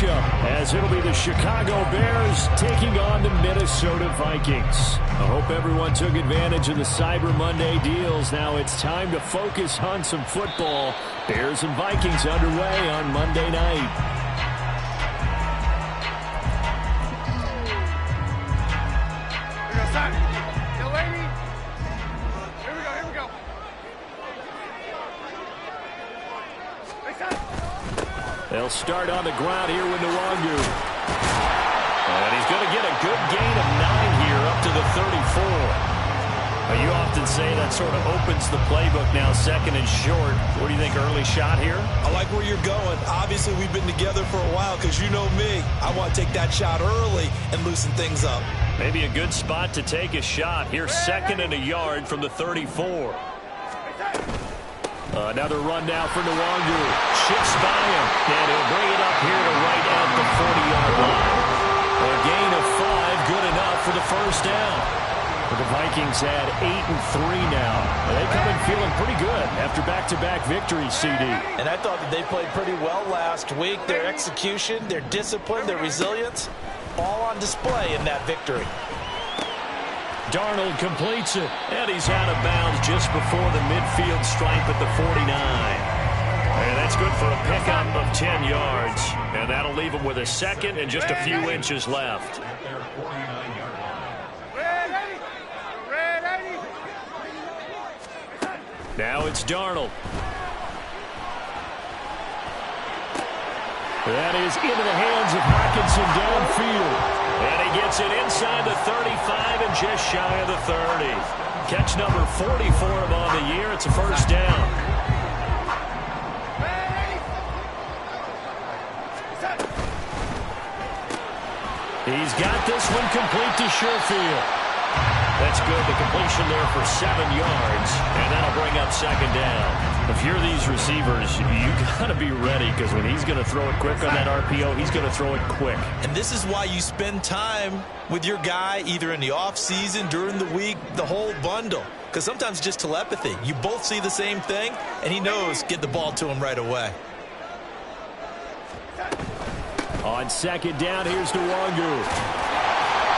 matchup, as it'll be the Chicago Bears taking on the Minnesota Vikings. I hope everyone took advantage of the Cyber Monday deals. Now it's time to focus on some football. Bears and Vikings underway on Monday night. They'll start on the ground here with Nwangu. And he's going to get a good gain of 9 here up to the 34. Well, you often say that sort of opens the playbook now, second and short. What do you think, early shot here? I like where you're going. Obviously, we've been together for a while because you know me. I want to take that shot early and loosen things up. Maybe a good spot to take a shot. Here's second and a yard from the 34. Another run now for Nwangu. Shifts by him, and he'll bring it up here to right at the 40-yard line. A gain of 5, good enough for the first down. But the Vikings had 8-3 now. They come in feeling pretty good after back-to-back victories, CD. And I thought that they played pretty well last week. Their execution, their discipline, their resilience, all on display in that victory. Darnold completes it, and he's out of bounds just before the midfield stripe at the 49. And that's good for a pickup of 10 yards. And that'll leave him with a second and just a few inches left. Now it's Darnold. That is into the hands of Hockenson downfield. And he gets it inside the 35 and just shy of the 30. Catch number 40 for him on the year. It's a first down. He's got this one complete to Sherfield. That's good. The completion there for 7 yards. And that'll bring up second down. If you're these receivers, you got to be ready, because when he's going to throw it quick on that RPO, he's going to throw it quick. And this is why you spend time with your guy either in the offseason, during the week, the whole bundle. Because sometimes just telepathy. You both see the same thing, and he knows get the ball to him right away. On second down, here's Nwangu.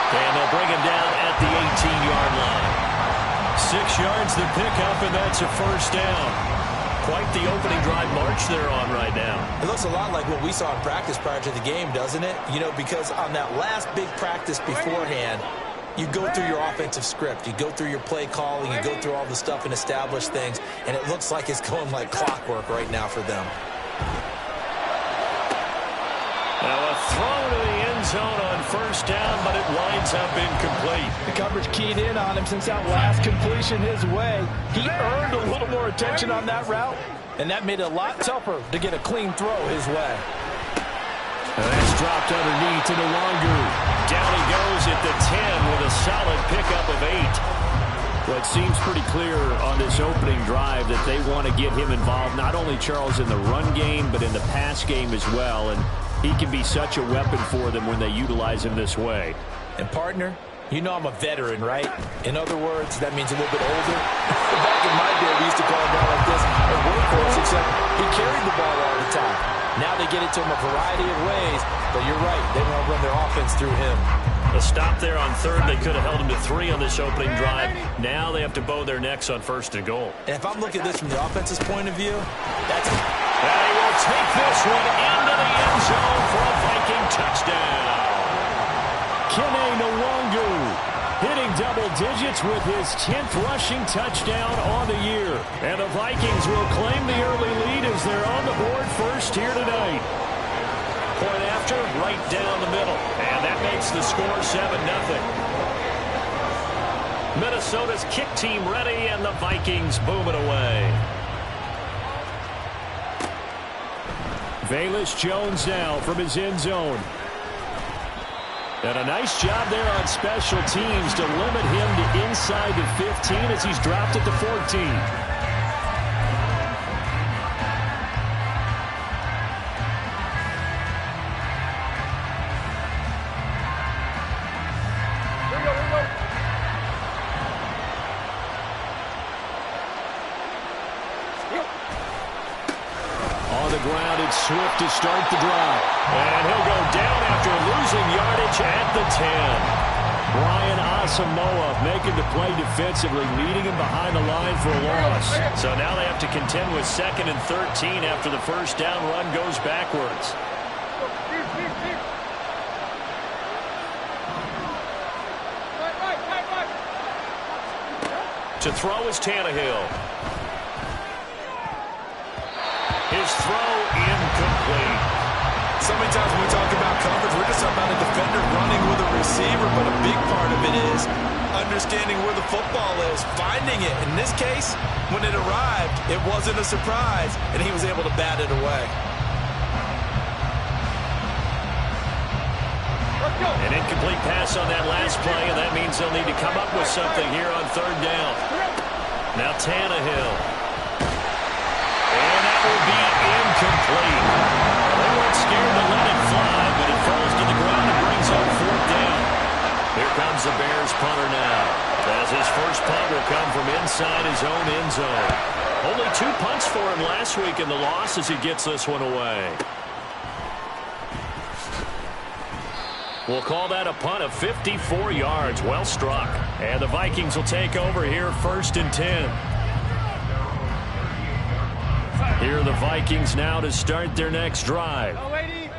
And they'll bring him down at the 18-yard line. 6 yards the pickup, and that's a first down. Quite the opening drive march they're on right now. It looks a lot like what we saw in practice prior to the game, doesn't it? You know, because on that last big practice beforehand, you go through your offensive script. You go through your play calling. You go through all the stuff and establish things. And it looks like it's going like clockwork right now for them. Now a throw to the end zone on first down, but it winds up incomplete. The coverage keyed in on him since that last completion his way. He earned a little more attention on that route, and that made it a lot tougher to get a clean throw his way. And that's dropped underneath to Nwangu. Down he goes at the 10 with a solid pickup of 8. Well, it seems pretty clear on this opening drive that they want to get him involved, not only, Charles, in the run game, but in the pass game as well. And he can be such a weapon for them when they utilize him this way. And, partner, you know I'm a veteran, right? In other words, that means a little bit older. Back in my day, we used to call him out like this a workhorse, except he carried the ball all the time. Now they get it to him a variety of ways, but you're right, they want to run their offense through him. A stop there on third. They could have held him to 3 on this opening drive. Now they have to bow their necks on first and goal. And if I'm looking at this from the offense's point of view, that's it. And he will take this one into the end zone for a Viking touchdown. Kene Nwangu hitting double digits with his 10th rushing touchdown on the year. And the Vikings will claim the early lead as they're on the board first here tonight. Point after, right down the middle. And that makes the score 7-0. Minnesota's kick team ready, and the Vikings boom it away. Velus Jones now from his end zone. And a nice job there on special teams to limit him to inside the 15 as he's dropped at the 14. Swift to start the drive. And he'll go coverage at the 10. Brian Asamoah making the play defensively, leading him behind the line for a loss. So now they have to contend with 2nd and 13 after the first down run goes backwards. To throw is Tannehill. His throw incomplete. So many times when we talk about coverage, we're just talking about a defender running with a receiver, but a big part of it is understanding where the football is, finding it. In this case, when it arrived, it wasn't a surprise, and he was able to bat it away. An incomplete pass on that last play, and that means they'll need to come up with something here on 3rd down. Now Tannehill. And that will be incomplete. They weren't scared to let it fly, but it falls to the ground and brings up 4th down. Here comes the Bears punter now, as his first punt will come from inside his own end zone. Only 2 punts for him last week in the loss as he gets this one away. We'll call that a punt of 54 yards. Well struck. And the Vikings will take over here 1st and 10. Here are the Vikings now to start their next drive.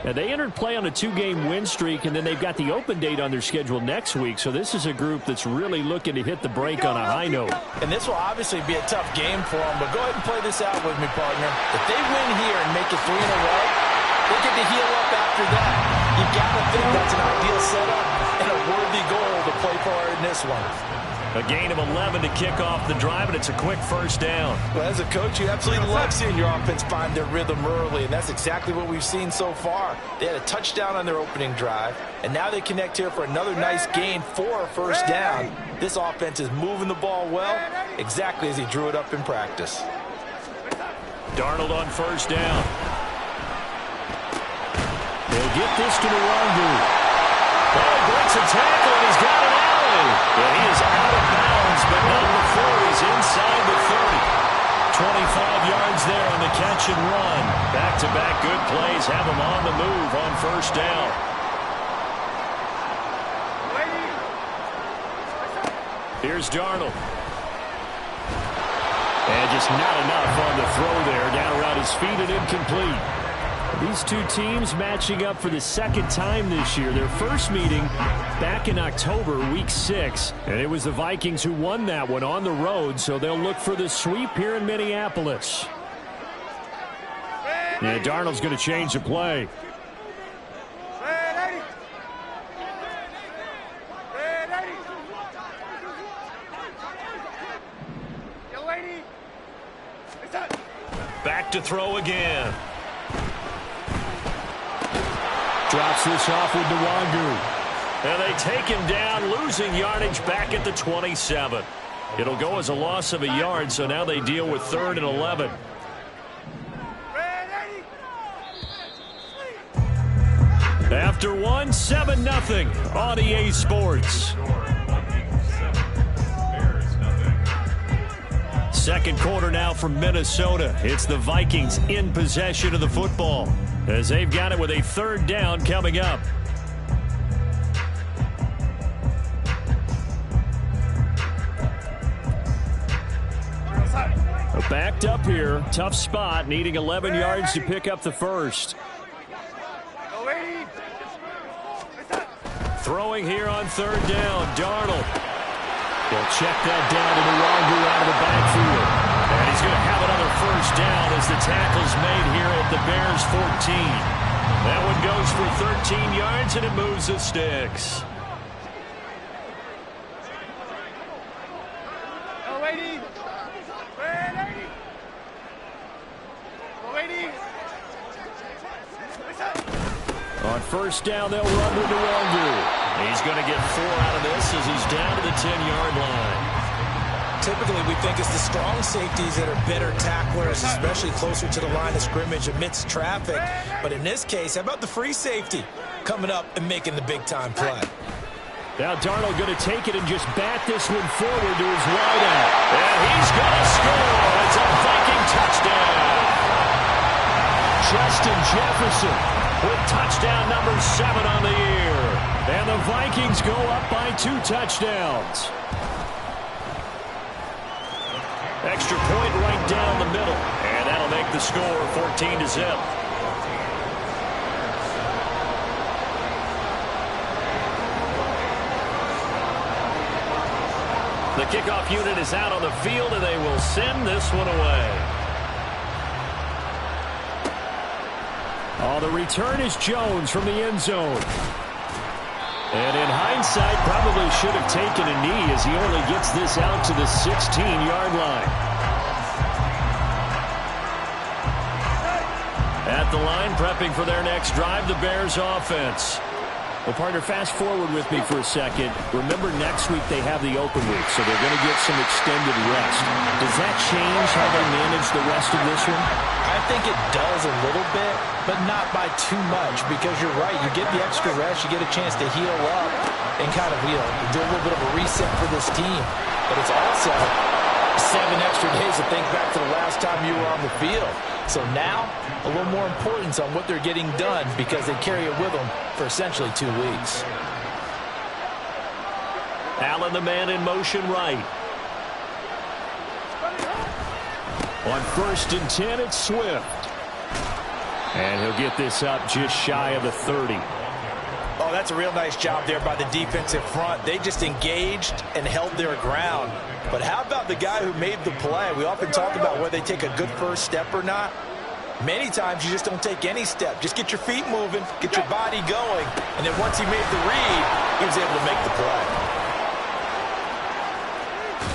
Now, they entered play on a 2-game win streak, and then they've got the open date on their schedule next week. So this is a group that's really looking to hit the break on a high note. And this will obviously be a tough game for them, but go ahead and play this out with me, partner. If they win here and make it 3 in a row, they get to heal up after that. You got to think that's an ideal setup and a worthy goal to play for in this one. A gain of 11 to kick off the drive, and it's a quick first down. Well, as a coach, you absolutely love seeing your offense find their rhythm early, and that's exactly what we've seen so far. They had a touchdown on their opening drive, and now they connect here for another nice gain for a first down. This offense is moving the ball well, exactly as he drew it up in practice. Darnold on first down. They'll get this to Nwangu. Oh, he breaks a tackle, and he's got an alley. Yeah, he is out of bounds, but not before he's inside the 30. 25 yards there on the catch and run. Back-to-back good plays have him on the move on first down. Here's Darnold. And just not enough on the throw there. Down around his feet and incomplete. These two teams matching up for the 2nd time this year. Their first meeting back in October, week 6. And it was the Vikings who won that one on the road, so they'll look for the sweep here in Minneapolis. Yeah, Darnold's going to change the play. Back to throw again. Drops this off with Nwangu. And they take him down, losing yardage back at the 27. It'll go as a loss of a yard, so now they deal with 3rd and 11. After one, 7-0 on EA Sports. Second quarter now from Minnesota. It's the Vikings in possession of the football, as they've got it with a 3rd down coming up. Backed up here. Tough spot. Needing 11 yards to pick up the first. Throwing here on 3rd down. Darnold. They'll check that down to Nwangu out of the backfield. And he's going to have another first down as the tackle's made here at the Bears 14. That one goes for 13 yards, and it moves the sticks. On first down, they'll run with Nwangu. He's going to get 4 out of this as he's down to the 10-yard line. Typically, we think it's the strong safeties that are better tacklers, especially closer to the line of scrimmage amidst traffic. But in this case, how about the free safety coming up and making the big-time play? Now Darnold going to take it and just bat this one forward to his wideout. And he's going to score. It's a Viking touchdown. Justin Jefferson with touchdown number 7 on the year. And the The Vikings go up by 2 touchdowns. Extra point right down the middle. And that'll make the score 14-0. The kickoff unit is out on the field, and they will send this one away. Oh, the return is Jones from the end zone. And in hindsight, probably should have taken a knee as he only gets this out to the 16-yard line. At the line, prepping for their next drive, the Bears offense. Well, partner, fast forward with me for a second. Remember, next week they have the open week, so they're going to get some extended rest. Does that change how they manage the rest of this one? I think it does a little bit, but not by too much, because you're right. You get the extra rest. You get a chance to heal up and kind of, do a little bit of a reset for this team. But it's also 7 extra days to think back to the last time you were on the field. So now, a little more importance on what they're getting done because they carry it with them for essentially 2 weeks. Allen, the man in motion right. On 1st and 10, it's Swift. And he'll get this up just shy of the 30. Oh, that's a real nice job there by the defensive front. They just engaged and held their ground. But how about the guy who made the play? We often talk about whether they take a good first step or not. Many times you just don't take any step. Just get your feet moving, get your body going, and then once he made the read, he was able to make the play.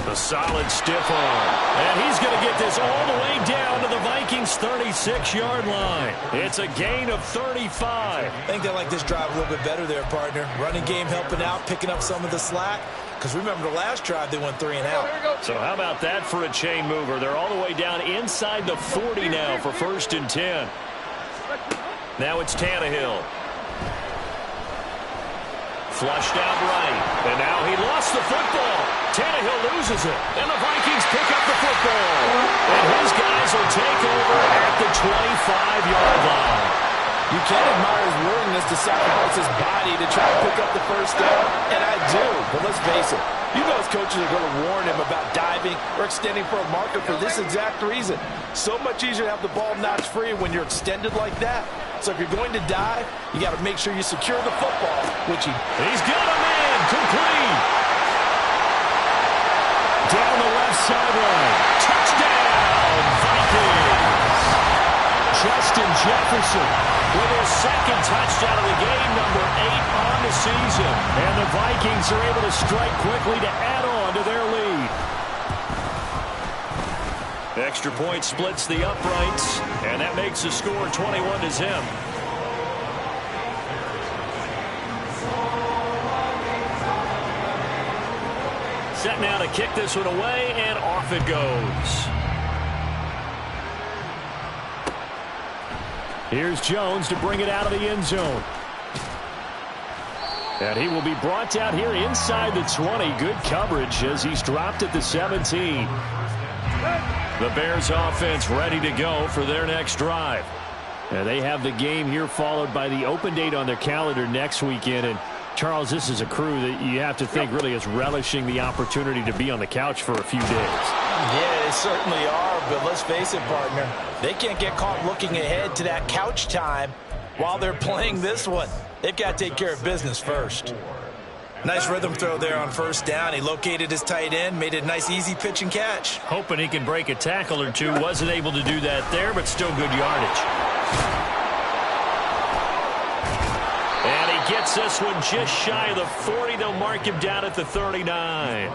The solid stiff arm. And he's going to get this all the way down to the Vikings' 36-yard line. It's a gain of 35. I think they like this drive a little bit better there, partner. Running game helping out, picking up some of the slack. Because remember, the last drive, they went 3 and out. So how about that for a chain mover? They're all the way down inside the 40 now for 1st and 10. Now it's Tannehill. Flushed out right. And now he lost the football. Tannehill loses it. And the Vikings pick up the football. And his guys will take over at the 25-yard line. You can't admire his willingness to sacrifice his body to try to pick up the first down, and I do. But let's face it, you know his coaches are going to warn him about diving or extending for a marker for this exact reason. So much easier to have the ball notch free when you're extended like that. So if you're going to dive, you got to make sure you secure the football, which he's got a man complete. Down the left sideline. Touchdown, Vikings. Justin Jefferson with his 2nd touchdown of the game, number 8 on the season. And the Vikings are able to strike quickly to add on to their lead. Extra point splits the uprights, and that makes the score 21-0. Set now to kick this one away, and off it goes. Here's Jones to bring it out of the end zone. And he will be brought out here inside the 20. Good coverage as he's dropped at the 17. The Bears offense ready to go for their next drive. And they have the game here followed by the open date on their calendar next weekend. And Charles, this is a crew that you have to think really is relishing the opportunity to be on the couch for a few days. Yeah, they certainly are, but let's face it, partner. They can't get caught looking ahead to that couch time while they're playing this one. They've got to take care of business first. Nice rhythm throw there on 1st down. He located his tight end, made it a nice, easy pitch and catch. Hoping he can break a tackle or two. Wasn't able to do that there, but still good yardage. And he gets this one just shy of the 40. They'll mark him down at the 39.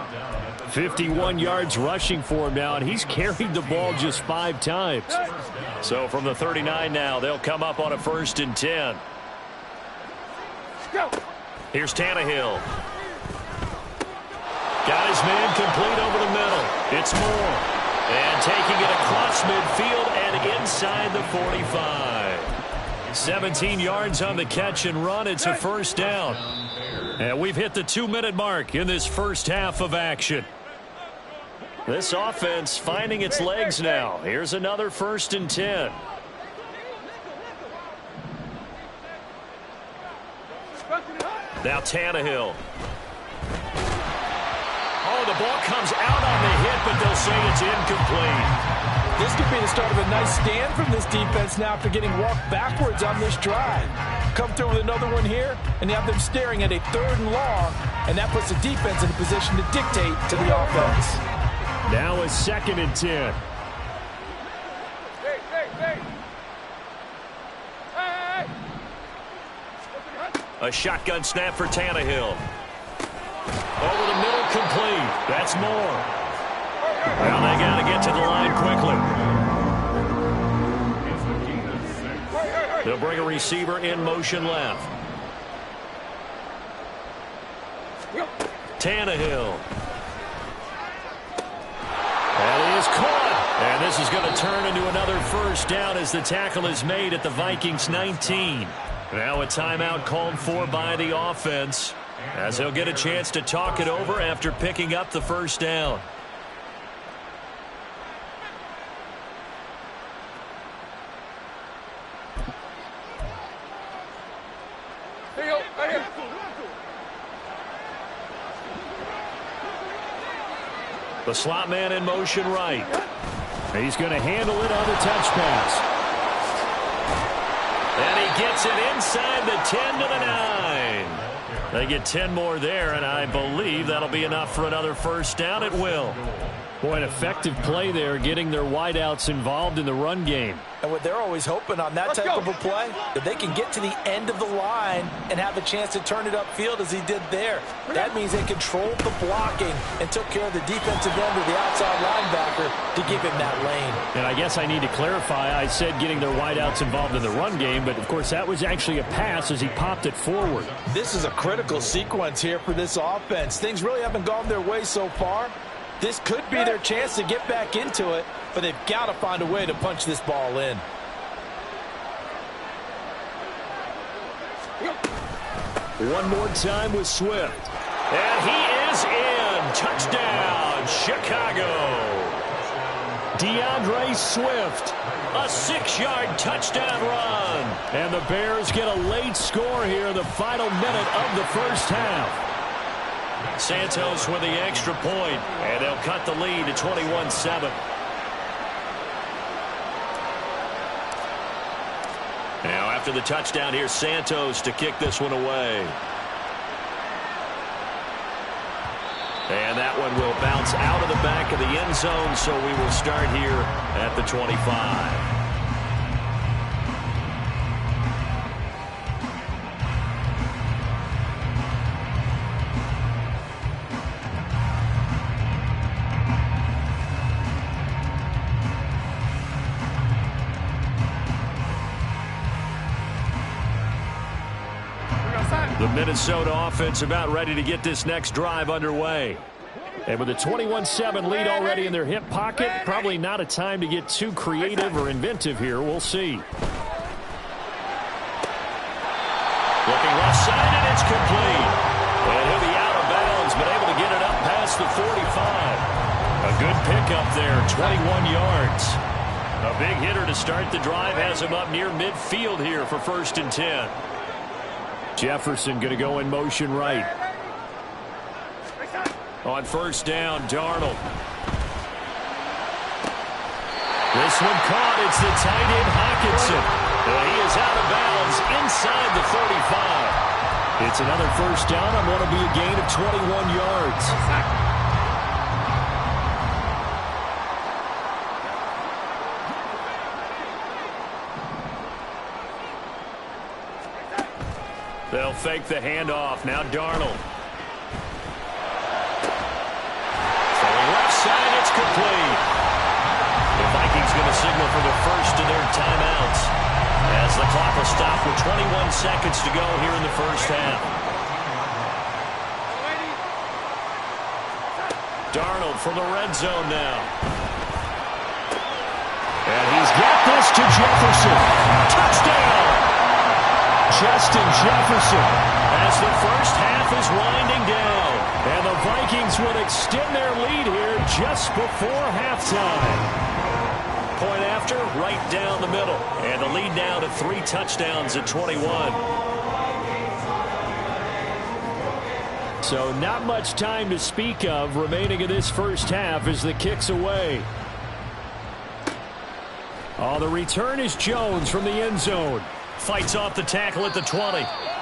51 yards rushing for him now, and he's carried the ball just 5 times. So from the 39 now, they'll come up on a 1st and 10. Here's Tannehill. Got his man complete over the middle. It's Moore. And taking it across midfield and inside the 45. 17 yards on the catch and run. It's a 1st down. And we've hit the 2-minute mark in this first half of action. This offense finding its legs now. Here's another 1st and 10. Now Tannehill. Oh, the ball comes out on the hit, but they'll say it's incomplete. This could be the start of a nice stand from this defense now after getting walked backwards on this drive. Come through with another one here, and you have them staring at a 3rd and long, and that puts the defense in a position to dictate to the offense. Now a 2nd and 10. A shotgun snap for Tannehill. Over the middle, complete. That's more. Well, they got to get to the line quickly. They'll bring a receiver in motion left. Tannehill. And he is caught. And this is going to turn into another first down as the tackle is made at the Vikings 19. Now a timeout called for by the offense, as he'll get a chance to talk it over after picking up the first down. The slot man in motion right. He's going to handle it on the touch pass. And he gets it inside the 10 to the 9. They get 10 more there, and I believe that'll be enough for another first down. It will. Boy, an effective play there, getting their wideouts involved in the run game. And what they're always hoping on that type of a play, that they can get to the end of the line and have a chance to turn it upfield as he did there. That means they controlled the blocking and took care of the defensive end of the outside linebacker to give him that lane. And I guess I need to clarify, I said getting their wideouts involved in the run game, but of course that was actually a pass as he popped it forward. This is a critical sequence here for this offense. Things really haven't gone their way so far. This could be their chance to get back into it, but they've got to find a way to punch this ball in. One more time with Swift. And he is in. Touchdown, Chicago. DeAndre Swift, a 6-yard touchdown run. And the Bears get a late score here in the final minute of the first half. Santos with the extra point, and they'll cut the lead to 21-7. Now after the touchdown, here's Santos to kick this one away. And that one will bounce out of the back of the end zone, so we will start here at the 25. The Minnesota offense about ready to get this next drive underway. And with a 21-7 lead already in their hip pocket, probably not a time to get too creative or inventive here. We'll see. Looking left side, and it's complete. And he'll be out of bounds, but able to get it up past the 45. A good pickup there, 21 yards. A big hitter to start the drive has him up near midfield here for 1st and 10. Jefferson going to go in motion right. On 1st down, Darnold. This one caught. It's the tight end, Hockenson. He is out of bounds inside the 35. It's another 1st down on what will be a gain of 21 yards. They'll fake the handoff. Now Darnold. Throwing left side, it's complete. The Vikings going to signal for the first of their timeouts as the clock will stop with 21 seconds to go here in the first half. Darnold from the red zone now. And he's got this to Jefferson. Touchdown! Justin Jefferson as the first half is winding down. And the Vikings would extend their lead here just before halftime. Point after, right down the middle. And the lead now to 3 touchdowns at 21. So not much time to speak of remaining in this first half as the kick's away. Oh, the return is Jones from the end zone. Fights off the tackle at the 20.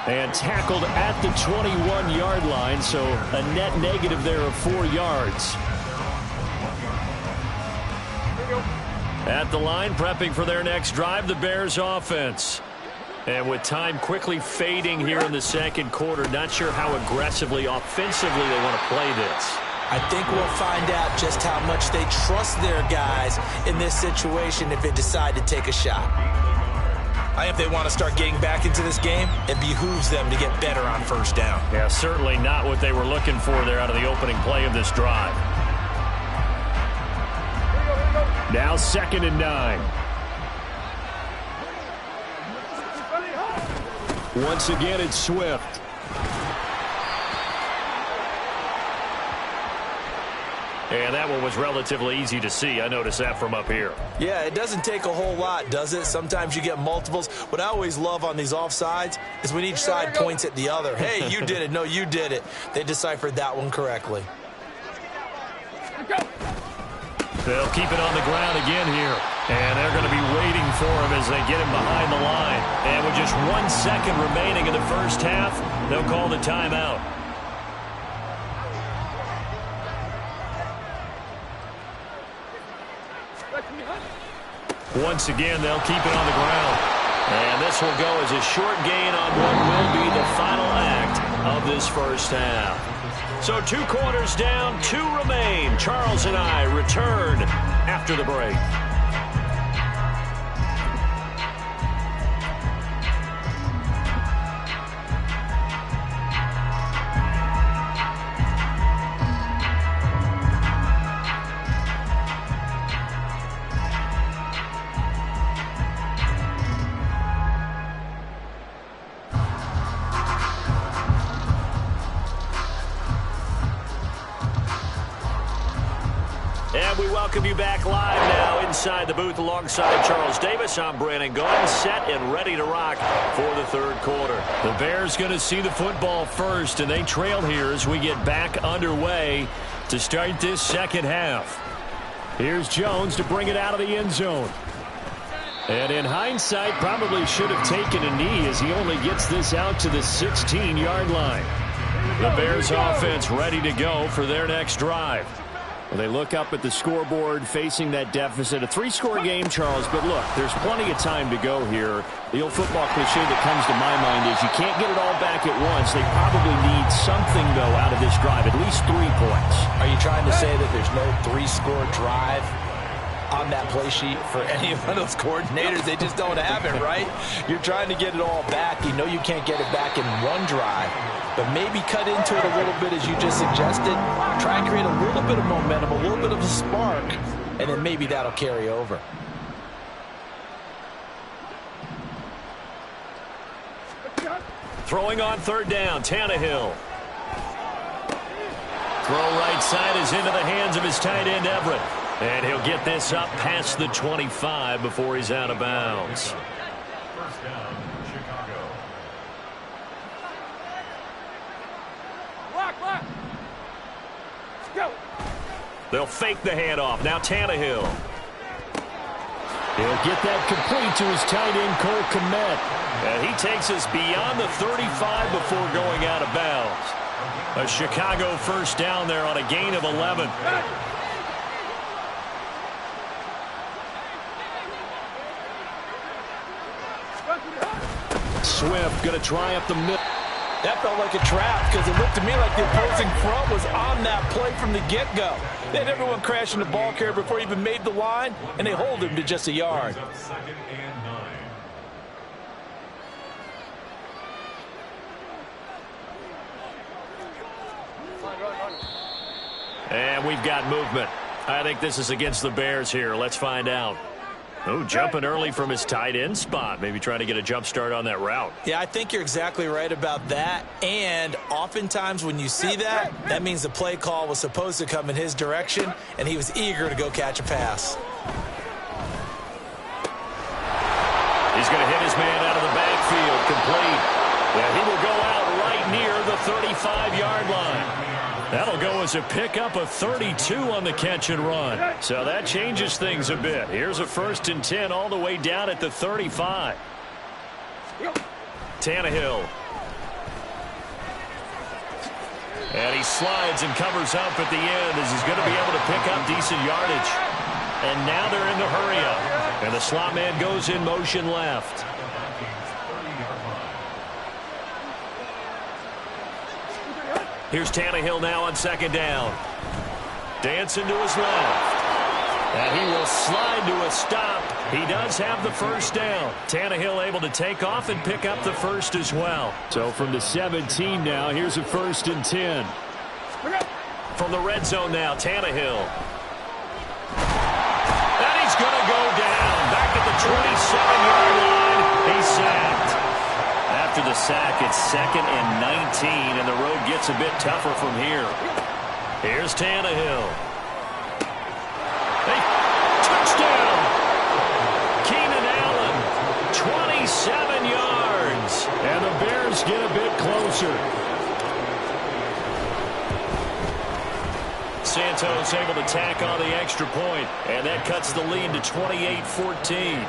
And tackled at the 21-yard line, so a net negative there of 4 yards. At the line, prepping for their next drive, the Bears offense. And with time quickly fading here in the second quarter, not sure how aggressively, offensively they want to play this. I think we'll find out just how much they trust their guys in this situation if they decide to take a shot. If they want to start getting back into this game, it behooves them to get better on first down. Yeah, certainly not what they were looking for there out of the opening play of this drive. Now 2nd and 9. Once again, it's Swift. And that one was relatively easy to see. I noticed that from up here. Yeah, it doesn't take a whole lot, does it? Sometimes you get multiples. What I always love on these offsides is when each side points at the other. Hey, you did it. No, you did it. They deciphered that one correctly. They'll keep it on the ground again here. And they're going to be waiting for him as they get him behind the line. And with just 1 second remaining in the first half, they'll call the timeout. Once again, they'll keep it on the ground. And this will go as a short gain on what will be the final act of this first half. So 2 quarters down, 2 remain. Charles and I return after the break. And we welcome you back live now inside the booth alongside Charles Davis. I'm Brandon Gaudin, set and ready to rock for the third quarter. The Bears going to see the football first, and they trail here as we get back underway to start this second half. Here's Jones to bring it out of the end zone. And in hindsight, probably should have taken a knee as he only gets this out to the 16-yard line. The Bears offense ready to go for their next drive. Well, they look up at the scoreboard facing that deficit. A 3-score game, Charles, but look, there's plenty of time to go here. The old football cliche that comes to my mind is you can't get it all back at once. They probably need something, though, out of this drive, at least 3 points. Are you trying to say that there's no 3-score drive on that play sheet for any of those coordinators? They just don't have it, right? You're trying to get it all back. You know you can't get it back in one drive, but maybe cut into it a little bit as you just suggested. Try and create a little bit of momentum, a little bit of a spark, and then maybe that'll carry over. Throwing on 3rd down, Tannehill. Throw right side is into the hands of his tight end, Everett. And he'll get this up past the 25 before he's out of bounds. First down, Chicago. Block. Let's go. They'll fake the handoff. Now Tannehill. He'll get that complete to his tight end, Cole Kmet. And he takes us beyond the 35 before going out of bounds. A Chicago first down there on a gain of 11. Swift going to try up the middle. That felt like a trap because it looked to me like the opposing front was on that play from the get-go. They had everyone crashing the ball carrier before he even made the line, and they hold him to just a yard. 2nd and 9. And we've got movement. I think this is against the Bears here. Let's find out. Oh, jumping early from his tight end spot. Maybe trying to get a jump start on that route. Yeah, I think you're exactly right about that. And oftentimes when you see that, that means the play call was supposed to come in his direction, and he was eager to go catch a pass. He's going to hit his man out of the backfield, complete. Yeah, he will go out right near the 35. 35-yard line. That'll go as a pickup of 32 on the catch and run. So that changes things a bit. Here's a 1st and 10 all the way down at the 35. Tannehill. And he slides and covers up at the end as he's going to be able to pick up decent yardage. And now they're in the hurry up. And the slot man goes in motion left. Here's Tannehill now on 2nd down. Dancing to his left. And he will slide to a stop. He does have the 1st down. Tannehill able to take off and pick up the 1st as well. So from the 17 now, here's a 1st and 10. From the red zone now, Tannehill. And he's going to go down. Back at the 27-yard line. He's sacked. After the sack, it's 2nd and 19, and the road gets a bit tougher from here. Here's Tannehill. Hey, touchdown! Keenan Allen, 27 yards. And the Bears get a bit closer. Santos able to tack on the extra point, and that cuts the lead to 28-14.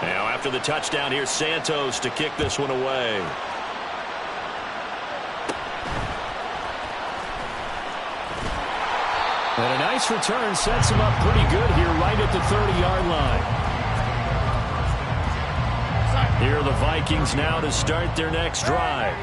Now after the touchdown, here's Santos to kick this one away. And a nice return sets him up pretty good here right at the 30-yard line. Here are the Vikings now to start their next drive.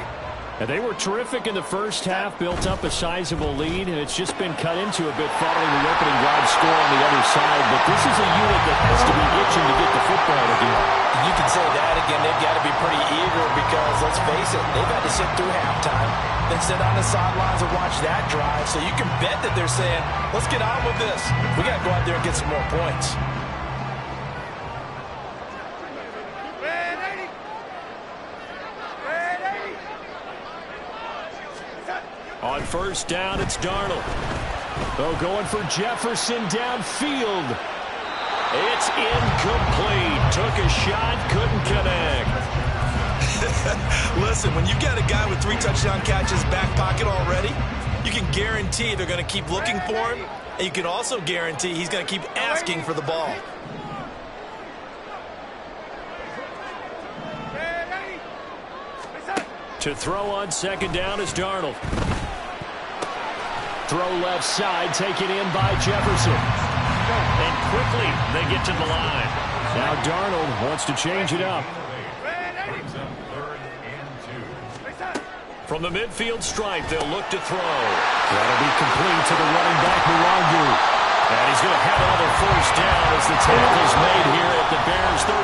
And they were terrific in the first half, built up a sizable lead, and it's just been cut into a bit following the opening drive score on the other side. But this is a unit that has to be itching to get the football again. You can say that again. They've got to be pretty eager because, let's face it, they've had to sit through halftime, then sit on the sidelines and watch that drive. So you can bet that they're saying, let's get on with this. We got to go out there and get some more points. On 1st down, it's Darnold. Oh, going for Jefferson downfield. It's incomplete. Took a shot, couldn't connect. Listen, when you've got a guy with 3 touchdown catches back pocket already, you can guarantee they're going to keep looking for him, and you can also guarantee he's going to keep asking for the ball. To throw on 2nd down is Darnold. Throw left side, taken in by Jefferson. And quickly they get to the line. Now Darnold wants to change it up. From the midfield stripe, they'll look to throw. That'll be complete to the running back, Nwangu. And he's going to have another 1st down as the tackle's made here at the Bears 35.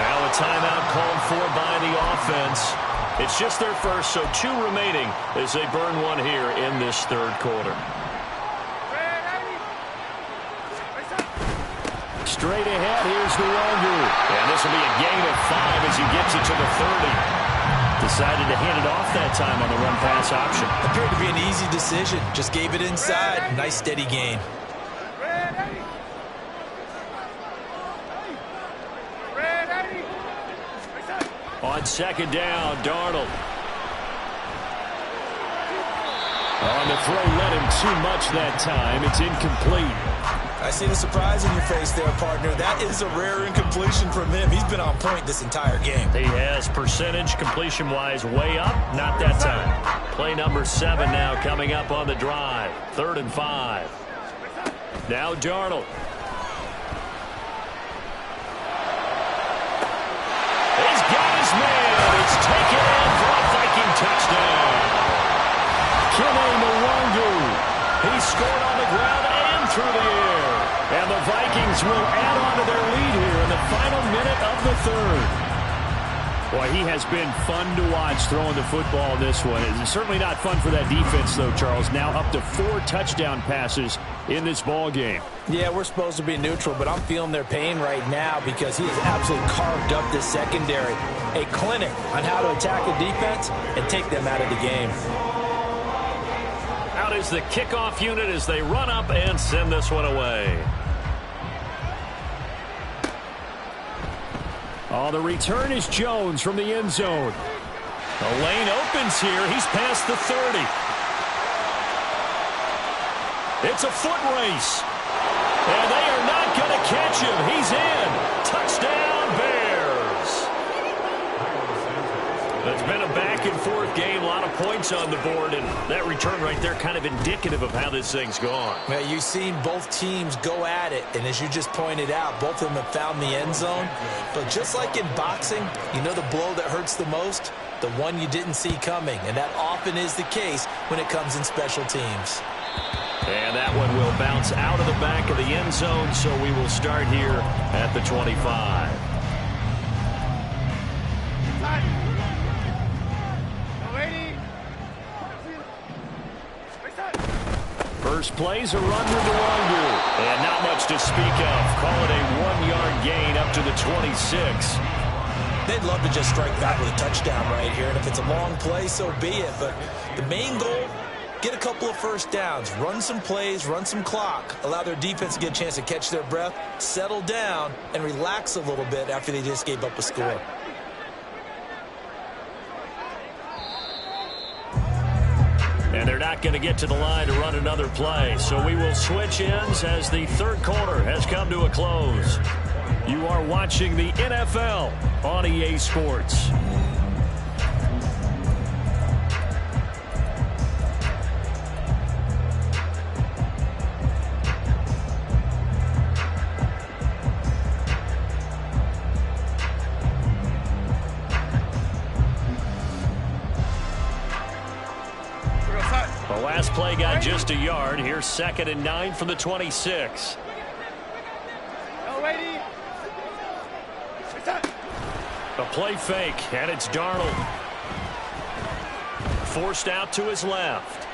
Now a timeout called for by the offense. It's just their first, so 2 remaining as they burn one here in this 3rd quarter. Straight ahead, here's Nwangu. And this will be a gain of 5 as he gets it to the 30. Decided to hand it off that time on the run-pass option. Appeared to be an easy decision. Just gave it inside. Nice, steady gain. On 2nd down, Darnold. On the throw, let him too much that time. It's incomplete. I see the surprise in your face there, partner. That is a rare incompletion from him. He's been on point this entire game. He has percentage completion-wise way up. Not that time. Play number 7 now coming up on the drive. 3rd and 5. Now Darnold. He's got his man. It's taken in for a Viking touchdown. Nwangu. He scored on the ground and through the air. And the Vikings will add on to their lead here in the final minute of the 3rd. Boy, he has been fun to watch throwing the football in this one. It's certainly not fun for that defense, though, Charles. Now up to 4 touchdown passes in this ball game. Yeah, we're supposed to be neutral, but I'm feeling their pain right now because he has absolutely carved up this secondary. A clinic on how to attack a defense and take them out of the game. Out is the kickoff unit as they run up and send this one away. Oh, the return is Jones from the end zone. The lane opens here. He's past the 30. It's a foot race. And they are not going to catch him. He's in. Touchdown, Bears. It's been a back-and-forth game. A lot of points on the board. And that return right there kind of indicative of how this thing's gone. Well, you've seen both teams go at it. And as you just pointed out, both of them have found the end zone. But just like in boxing, you know the blow that hurts the most? The one you didn't see coming. And that often is the case when it comes in special teams. And that one will bounce out of the back of the end zone, so we will start here at the 25. First play's a run with Nwangu. And not much to speak of. Call it a 1-yard gain up to the 26. They'd love to just strike back with a touchdown right here. And if it's a long play, so be it. But the main goal, get a couple of first downs, run some plays, run some clock, allow their defense to get a chance to catch their breath, settle down, and relax a little bit after they just gave up a score. And they're not going to get to the line to run another play. So we will switch ends as the third quarter has come to a close. You are watching the NFL on EA Sports. The last play got just a yard. Here's 2nd and 9 from the 26. A play fake, and it's Darnold. Forced out to his left.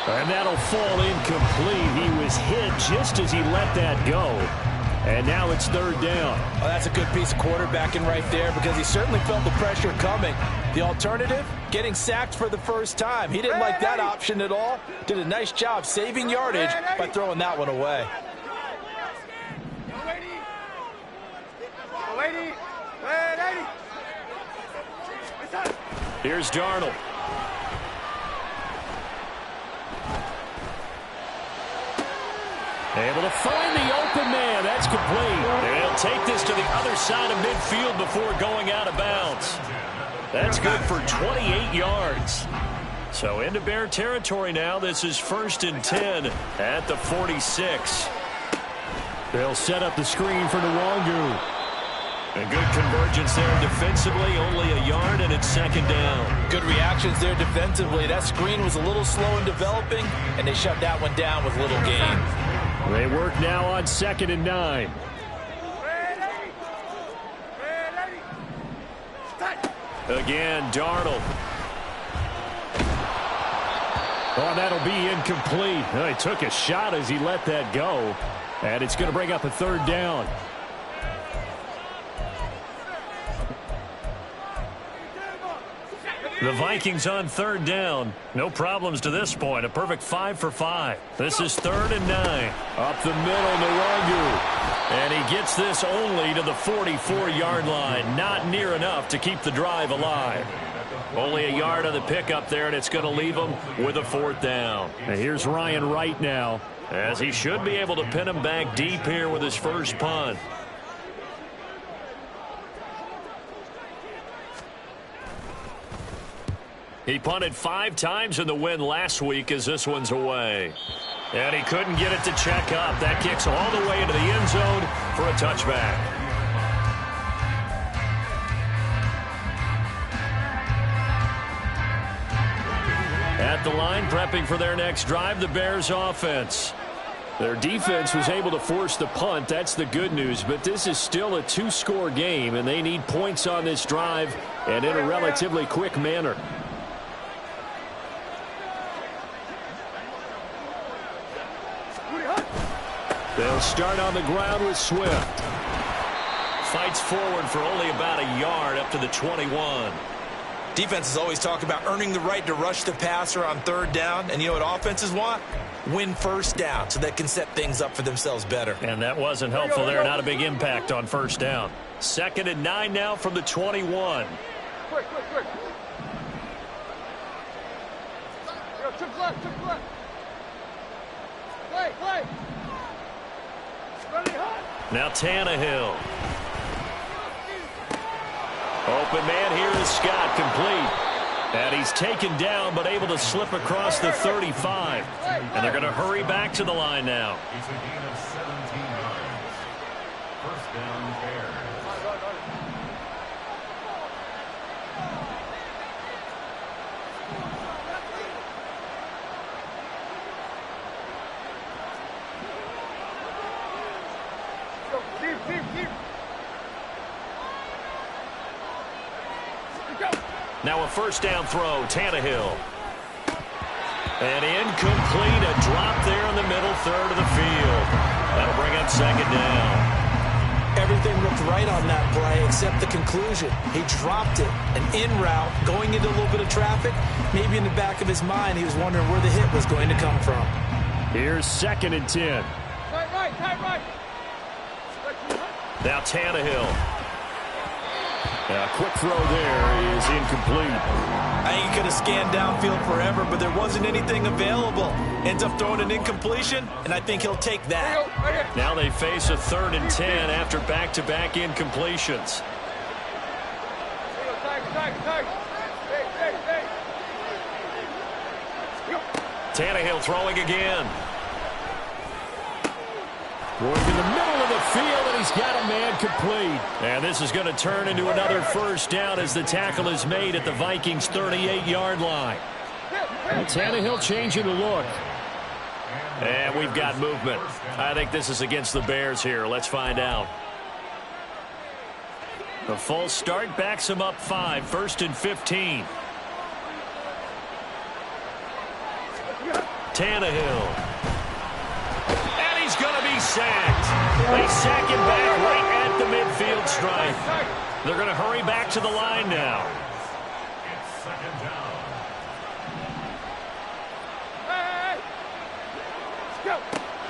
And that'll fall incomplete. He was hit just as he let that go. And now it's 3rd down. Oh, that's a good piece of quarterbacking right there because he certainly felt the pressure coming. The alternative, getting sacked for the first time. He didn't like that option at all. Did a nice job saving yardage by throwing that one away. Here's Darnold. Able to find the open man. That's complete. And he'll take this to the other side of midfield before going out of bounds. That's good for 28 yards. So into Bear territory now. This is 1st and 10 at the 46. They'll set up the screen for Nwangu. A good convergence there defensively, only a yard, and it's 2nd down. Good reactions there defensively. That screen was a little slow in developing, and they shut that one down with little gain. They work now on 2nd and 9. Again, Darnold. Oh, that'll be incomplete. He took a shot as he let that go, and it's going to bring up a 3rd down. The Vikings on 3rd down. No problems to this point. A perfect 5 for 5. This is 3rd and 9. Up the middle, Nwangu. And he gets this only to the 44-yard line. Not near enough to keep the drive alive. Only a yard on the pickup there, and it's going to leave him with a 4th down. And here's Ryan Wright now, as he should be able to pin him back deep here with his first punt. He punted 5 times in the win last week as this one's away. And he couldn't get it to check up. That kicks all the way into the end zone for a touchback. At the line, prepping for their next drive, the Bears offense. Their defense was able to force the punt. That's the good news. But this is still a 2-score game, and they need points on this drive and in a relatively quick manner. They'll start on the ground with Swift. Fights forward for only about a yard up to the 21. Defenses always talk about earning the right to rush the passer on third down. And you know what offenses want? Win first down so they can set things up for themselves better. And that wasn't helpful there. Not a big impact on first down. 2nd and 9 now from the 21. Quick. Took left. Play. Ready, hot. Now Tannehill. Open man here is Scott, complete. And he's taken down but able to slip across the 35. And they're going to hurry back to the line now. It's a gain of 17 yards. First down, Bears. Keep. Now a first down throw, Tannehill. And incomplete, a drop there in the middle third of the field. That'll bring up 2nd down. Everything looked right on that play except the conclusion. He dropped it, an in route, going into a little bit of traffic. Maybe in the back of his mind, he was wondering where the hit was going to come from. Here's 2nd and 10. Tight right. Now Tannehill. A quick throw there is incomplete. I think he could have scanned downfield forever, but there wasn't anything available. Ends up throwing an incompletion, and I think he'll take that. Now they face a 3rd and 10 after back-to-back incompletions. Tannehill throwing again. Going to the middle of the field, and he's got a man complete. And this is going to turn into another first down as the tackle is made at the Vikings' 38-yard line. And Tannehill changing the look. And we've got movement. I think this is against the Bears here. Let's find out. The full start backs him up 5, 1st and 15. Tannehill. And he's going to be sacked. They sack him back right at the midfield stripe. They're going to hurry back to the line now. It's 2nd down.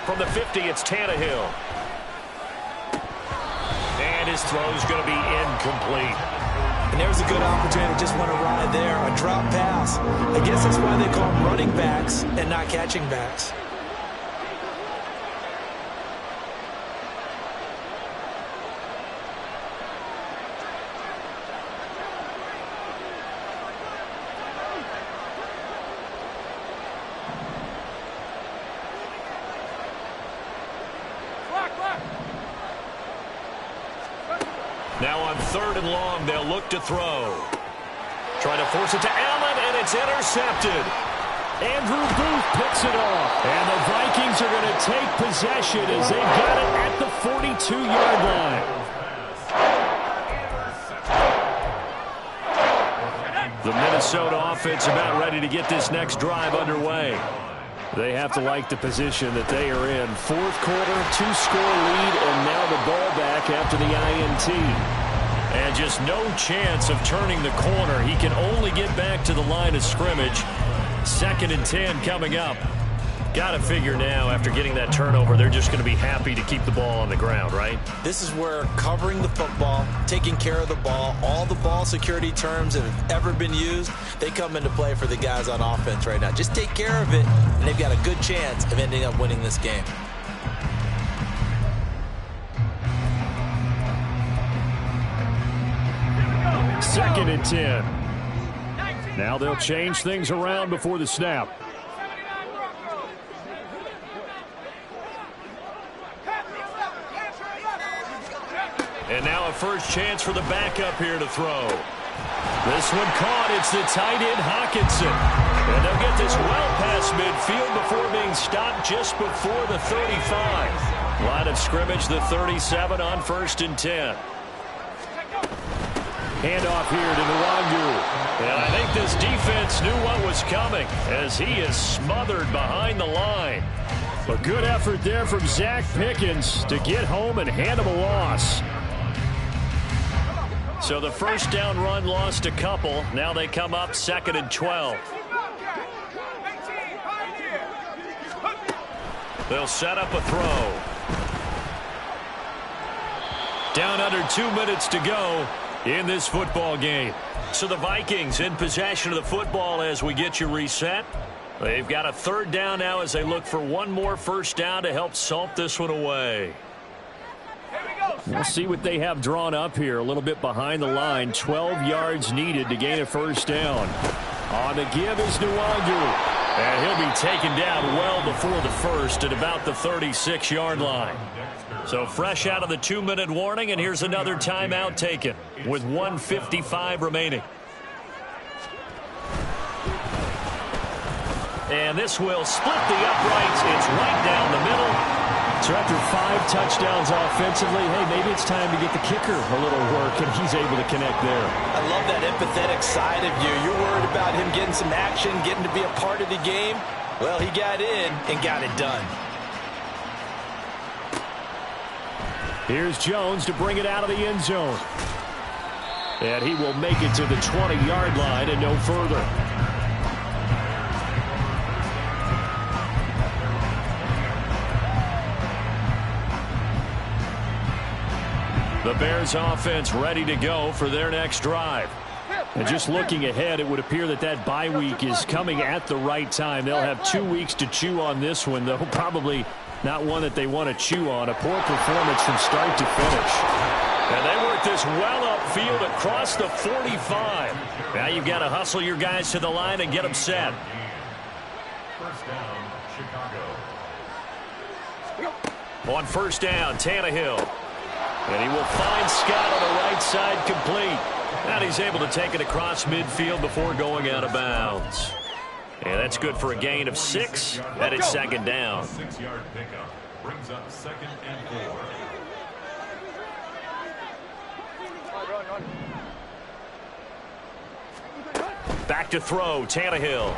From the 50, it's Tannehill. And his throw's going to be incomplete. And there's a good opportunity to just want to ride there. A drop pass. I guess that's why they call them running backs and not catching backs. Now on 3rd and long, they'll look to throw. Trying to force it to Allen, and it's intercepted. Andrew Booth picks it off. And the Vikings are going to take possession as they've got it at the 42-yard line. The Minnesota offense about ready to get this next drive underway. They have to like the position that they are in. 4th quarter, 2-score lead, and now the ball back after the INT. And just no chance of turning the corner. He can only get back to the line of scrimmage. 2nd and 10 coming up. Got to figure now, after getting that turnover, they're just going to be happy to keep the ball on the ground, right? This is where covering the football, taking care of the ball, all the ball security terms that have ever been used, they come into play for the guys on offense right now. Just take care of it, and they've got a good chance of ending up winning this game. Second and 10. Now they'll change things around before the snap. And now a first chance for the backup here to throw. This one caught. It's the tight end, Hockenson. And they'll get this well past midfield before being stopped just before the 35. Line of scrimmage, the 37 on 1st and 10. Handoff here to Nwangu. And I think this defense knew what was coming as he is smothered behind the line. A good effort there from Zach Pickens to get home and hand him a loss. So the first down run lost a couple. Now they come up 2nd and 12. They'll set up a throw. Down under 2 minutes to go in this football game. So the Vikings in possession of the football as we get you reset. They've got a 3rd down now as they look for one more first down to help salt this one away. We'll see what they have drawn up here. A little bit behind the line. 12 yards needed to gain a first down. On the give is Nwangu. And he'll be taken down well before the first at about the 36-yard line. So fresh out of the 2-minute warning, and here's another timeout taken with 1:55 remaining. And this will split the uprights. It's right down the middle. So after 5 touchdowns offensively, hey, maybe it's time to get the kicker a little work, and he's able to connect there. I love that empathetic side of you. You're worried about him getting some action, getting to be a part of the game. Well, he got in and got it done. Here's Jones to bring it out of the end zone. And he will make it to the 20-yard line and no further. The Bears offense ready to go for their next drive. And just looking ahead, it would appear that that bye week is coming at the right time. They'll have 2 weeks to chew on this one, though probably not one that they want to chew on. A poor performance from start to finish. And they work this well upfield across the 45. Now you've got to hustle your guys to the line and get them set. First down, Chicago. On first down, Tannehill. And he will find Scott on the right side complete. And he's able to take it across midfield before going out of bounds. And that's good for a gain of 6. And it's 2nd down. 6-yard pickup brings up 2nd and 4. Back to throw, Tannehill.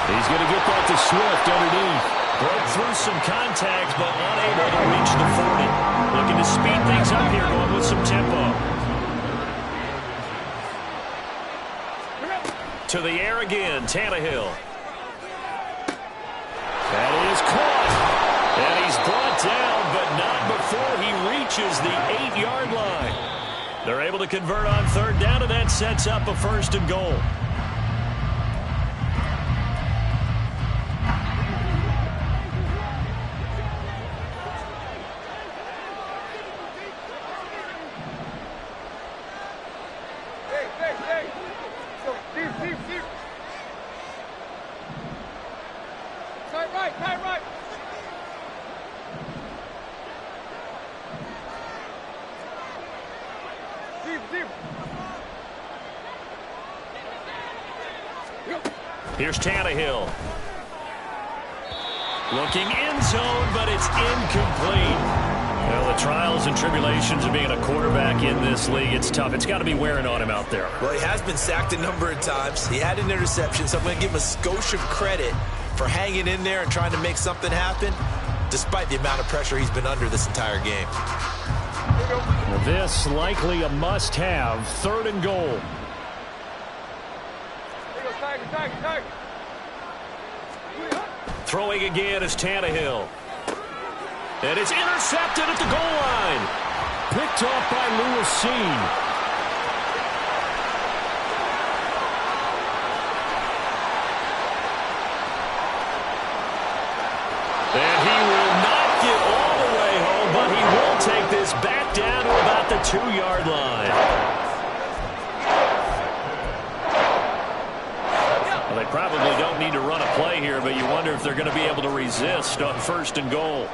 He's going to get that to Swift underneath. Broke through some contact, but unable to reach the 40. Looking to speed things up here, going with some tempo. To the air again, Tannehill. That is caught. And he's brought down, but not before he reaches the 8-yard line. They're able to convert on 3rd down, and that sets up a 1st and goal. Here's Tannehill. Looking end zone, but it's incomplete. Well, the trials and tribulations of being a quarterback in this league, it's tough. It's got to be wearing on him out there. Well, he has been sacked a number of times. He had an interception, so I'm going to give him a skosh of credit for hanging in there and trying to make something happen, despite the amount of pressure he's been under this entire game. This likely a must-have. 3rd and goal. Throwing again is Tannehill. And it's intercepted at the goal line. Picked off by Lewis. And he will not get all the way home, but he will take this back down to about the 2-yard line. Well, they probably don't need to run a play here, but you wonder if they're going to be able to resist on 1st and goal.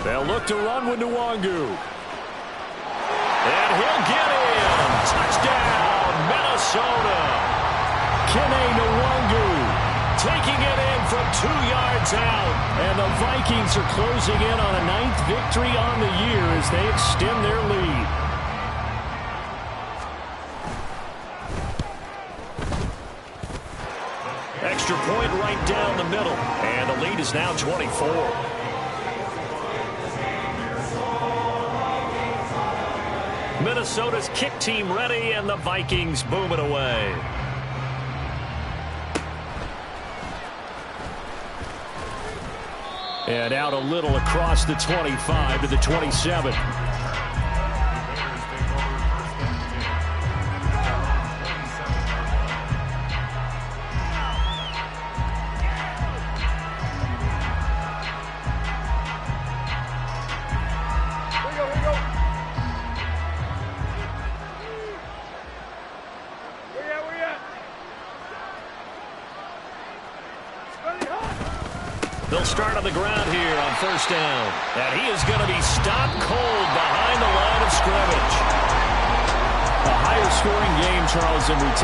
They'll look to run with Nwangu. And he'll get in. Touchdown, Minnesota. Kene Nwangu taking it in from 2 yards out. And the Vikings are closing in on a 9th victory on the year as they extend their lead. extra point right down the middle. And the lead is now 24. Minnesota's kick team ready, and the Vikings boom it away. And out a little across the 25 to the 27. They'll start on the ground here on first down. And he is going to be stopped cold behind the line of scrimmage. A higher scoring game, Charles, than we typically